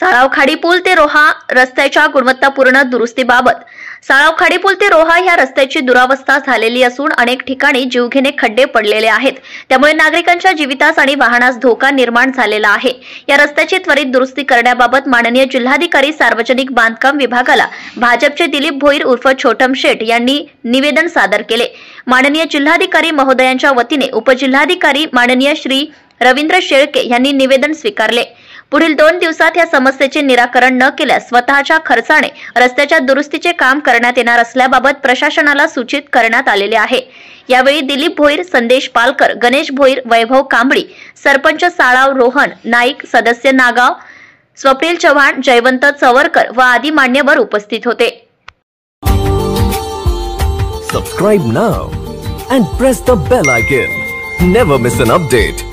साळाव खाडीपूल ते रोहा रस्त्याच्या गुणवत्तापूर्ण दुरुस्तीबाबत साळाव खाडीपूल ते रोहा या रस्त्याची दुरावस्था झालेली असून अनेक ठिकाणी जीवघेणे खड्डे पडलेले आहेत। त्यामुळे नागरिकांच्या जीवितास आणि वाहनास धोका निर्माण झालेला आहे। या रस्त्याची त्वरित दुरुस्ती करण्याबाबत माननीय जिल्हाधिकारी सार्वजनिक बांधकाम विभागाला भाजपचे दिलीप भोईर उर्फ छोटम शेठ यांनी निवेदन सादर केले। माननीय जिल्हाधिकारी महोदयांच्या वतीने उपजिल्हाधिकारी माननीय श्री रवींद्र शेळके यांनी निवेदन स्वीकारले। पुढील 2 दिवसात या समस्येचे निराकरण न केल्यास स्वतःच्या खर्चाने रस्त्याच्या दुरुस्तीचे काम करण्यात येणार असल्याबाबत प्रशासनाला सूचित करण्यात आलेले आहे। यावेळी दिलीप भोईर, संदेश पालकर, गणेश भोईर, वैभव कांबळी, सरपंच साळाव रोहन नाईक, सदस्य नागाव, स्वप्नील चव्हाण, जयवंत चवरकर व आदी मान्यवर उपस्थित होते। Subscribe now and press the bell icon. Never miss an update.